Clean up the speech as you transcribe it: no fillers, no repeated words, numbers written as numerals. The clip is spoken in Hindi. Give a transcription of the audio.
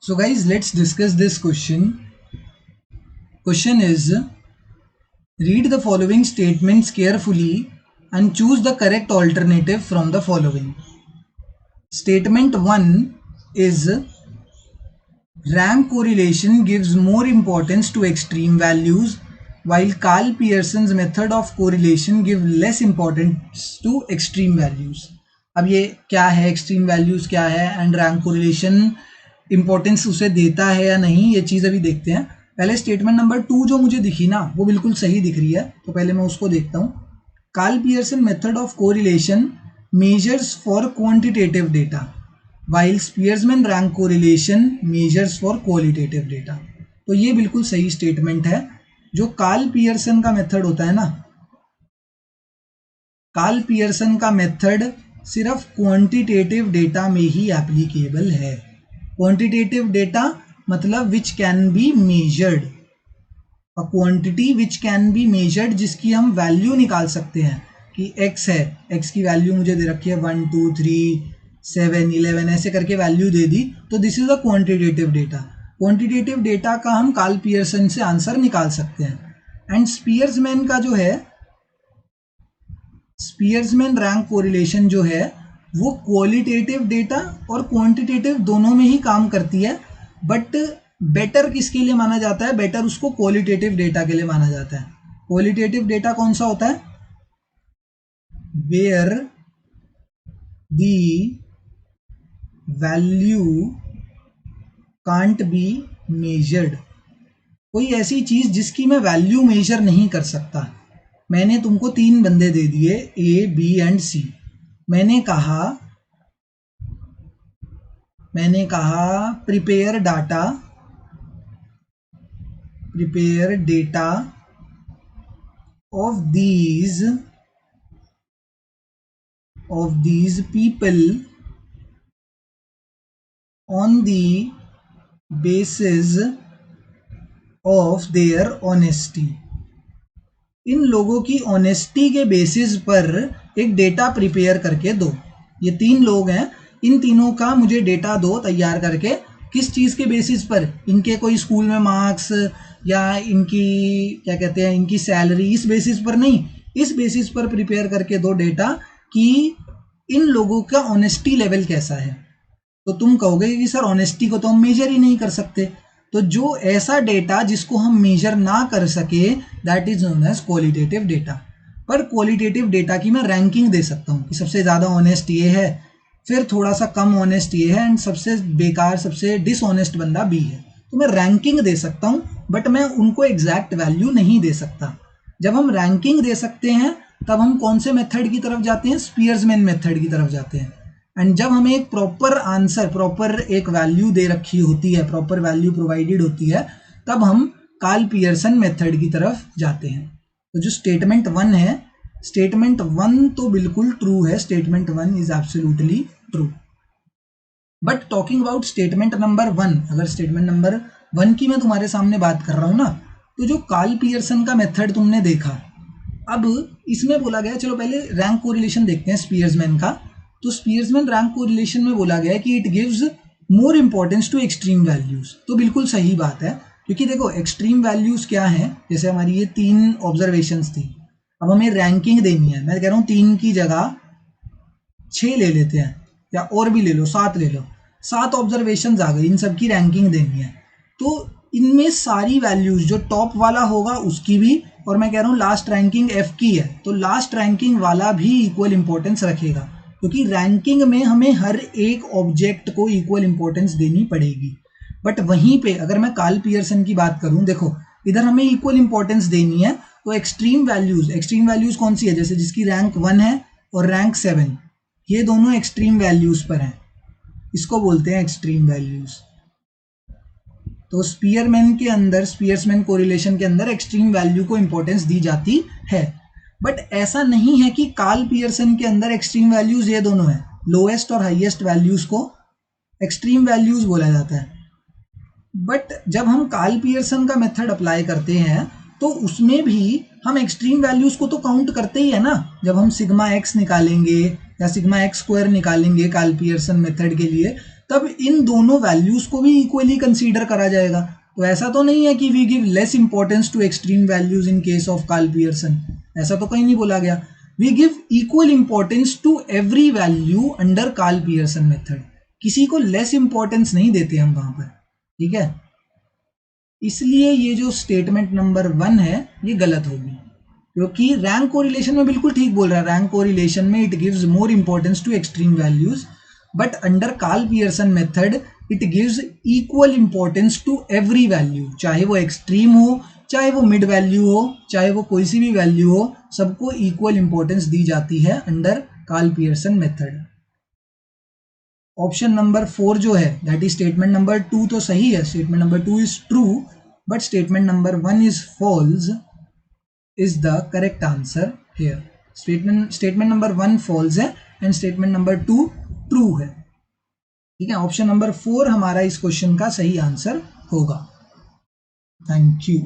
So guys, let's discuss this question. Question is, read the following statements carefully and choose the correct alternative from the following. Statement 1 is, rank correlation gives more importance to extreme values while Karl Pearson's method of correlation give less importance to extreme values. अब ये क्या है, एक्सट्रीम वैल्यूज क्या है एंड रैंक कोरिलेशन इंपॉर्टेंस उसे देता है या नहीं, ये चीज़ अभी देखते हैं. पहले स्टेटमेंट नंबर 2 जो मुझे दिखी ना वो बिल्कुल सही दिख रही है, तो पहले मैं उसको देखता हूँ. Karl Pearson method of correlation measures for quantitative data while Spearman rank correlation measures for qualitative data. तो ये बिल्कुल सही स्टेटमेंट है. जो कार्ल पियर्सन का मेथड होता है ना, कार्ल पियर्सन का मेथड सिर्फ क्वांटिटेटिव डेटा में ही एप्लीकेबल है. क्वांटिटेटिव डेटा मतलब which can be measured, a quantity which can be measured, जिसकी हम वैल्यू निकाल सकते हैं कि x है, x की वैल्यू मुझे दे रखी है 1 2 3 7 11 ऐसे करके वैल्यू दे दी, तो this is a quantitative data. Quantitative data का हम कार्ल पियर्सन से आंसर निकाल सकते हैं. एंड स्पीयर्समैन का जो है, स्पीयर्समैन रैंक कोरिलेशन जो है वो क्वालिटेटिव डेटा और क्वांटिटेटिव दोनों में ही काम करती है, बट बेटर किसके लिए माना जाता है, बेटर उसको क्वालिटेटिव डेटा के लिए माना जाता है. क्वालिटेटिव डेटा कौन सा होता है, where the value can't be measured. कोई ऐसी चीज जिसकी मैं वैल्यू मेजर नहीं कर सकता. मैंने तुमको 3 बंदे दे दिए ए बी एंड सी. मैंने कहा prepare data of these people on the basis of their honesty. इन लोगों की ऑनेस्टी के बेसिस पर एक डेटा प्रिपेयर करके दो. ये 3 लोग हैं, इन तीनों का मुझे डेटा दो तैयार करके. किस चीज़ के बेसिस पर, इनके कोई स्कूल में मार्क्स या इनकी क्या कहते हैं इनकी सैलरी, इस बेसिस पर नहीं, इस बेसिस पर प्रिपेयर करके दो डेटा कि इन लोगों का ऑनेस्टी लेवल कैसा है. तो तुम कहोगे कि सर ऑनेस्टी को तो हम मेजर ही नहीं कर सकते. तो जो ऐसा डेटा जिसको हम मेजर ना कर सके that is known as qualitative data. पर क्वालिटेटिव डेटा की मैं रैंकिंग दे सकता हूँ कि सबसे ज़्यादा ऑनेस्ट ये है, फिर थोड़ा सा कम ऑनेस्ट ये है, एंड सबसे बेकार सबसे डिसऑनेस्ट बंदा बी है. तो मैं रैंकिंग दे सकता हूँ, बट मैं उनको एग्जैक्ट वैल्यू नहीं दे सकता. जब हम रैंकिंग दे सकते हैं तब हम कौन से मेथड की तरफ जाते हैं, स्पीयर्समैन मेथड की तरफ जाते हैं. एंड जब हमें एक प्रॉपर आंसर, प्रॉपर एक वैल्यू दे रखी होती है, प्रॉपर वैल्यू प्रोवाइडेड होती है, तब हम कार्ल पियर्सन मेथड की तरफ जाते हैं. तो जो स्टेटमेंट 1 है, स्टेटमेंट 1 तो बिल्कुल ट्रू है. Statement 1 is absolutely true. But talking about statement number 1, अगर स्टेटमेंट नंबर 1 की मैं तुम्हारे सामने बात कर रहा हूं ना, तो जो कार्ल पियर्सन का मेथड तुमने देखा, अब इसमें बोला गया, चलो पहले रैंक कोरिलेशन देखते हैं स्पीयर्समैन का. तो स्पीयर्समैन रैंक कोरिलेशन में बोला गया है कि it gives more importance to extreme values. तो बिल्कुल सही बात है, क्योंकि देखो एक्सट्रीम वैल्यूज क्या है, जैसे हमारी ये 3 ऑब्जर्वेशंस थी, अब हमें रैंकिंग देनी है. मैं कह रहा हूँ 3 की जगह 6 ले लेते हैं, या और भी ले लो 7 ले लो. 7 ऑब्जर्वेशंस आ गई, इन सब की रैंकिंग देनी है. तो इनमें सारी वैल्यूज, जो टॉप वाला होगा उसकी भी, और मैं कह रहा हूँ लास्ट रैंकिंग एफ की है, तो लास्ट रैंकिंग वाला भी इक्वल इंपॉर्टेंस रखेगा, क्योंकि रैंकिंग में हमें हर एक ऑब्जेक्ट को इक्वल इंपॉर्टेंस देनी पड़ेगी. बट वहीं पे अगर मैं कार्ल पियर्सन की बात करूं, देखो इधर हमें इक्वल इंपॉर्टेंस देनी है, तो एक्सट्रीम वैल्यूज कौन सी है, जैसे जिसकी रैंक 1 है और रैंक 7, ये दोनों एक्सट्रीम वैल्यूज पर हैं, इसको बोलते हैं एक्सट्रीम वैल्यूज. तो स्पीयर्समैन कोरिलेशन के अंदर एक्सट्रीम वैल्यू को इंपॉर्टेंस दी जाती है. बट ऐसा नहीं है कि कार्ल पियर्सन के अंदर एक्सट्रीम वैल्यूज ये दोनों हैं. लोएस्ट और हाईएस्ट वैल्यूज को एक्सट्रीम वैल्यूज बोला जाता है. बट जब हम कार्ल पियर्सन का मेथड अप्लाई करते हैं तो उसमें भी हम एक्सट्रीम वैल्यूज को तो काउंट करते ही है ना. जब हम सिग्मा एक्स निकालेंगे या सिग्मा एक्स स्क्वायर निकालेंगे कार्ल पियर्सन मेथड के लिए, तब इन दोनों वैल्यूज को भी इक्वली कंसीडर करा जाएगा। तो ऐसा तो नहीं है कि we give less importance to extreme values in case of Karl Pearson, ऐसा तो कहीं नहीं बोला गया। We give equal importance to every value under Karl Pearson method, किसी को लेस इंपॉर्टेंस नहीं देते हम वहां पर, ठीक है। इसलिए ये जो स्टेटमेंट नंबर 1 है ये गलत होगी, क्योंकि रैंक कोरिलेशन में बिल्कुल ठीक बोल रहा है, रैंक कोरिलेशन में it gives more importance to extreme values, but under Karl Pearson method it gives equal importance to every value, चाहे वो एक्सट्रीम हो, चाहे वो मिड वैल्यू हो, चाहे वो कोई सी भी वैल्यू हो, सबको इक्वल इंपॉर्टेंस दी जाती है under Karl Pearson method. Option number 4 जो है दैट इज स्टेटमेंट नंबर 2 तो सही है, statement number 2 is true, but statement number 1 is false is the correct answer here. Statement number 1 false है एंड स्टेटमेंट नंबर 2 ट्रू है, ठीक है। ऑप्शन नंबर 4 हमारा इस क्वेश्चन का सही आंसर होगा। Thank you.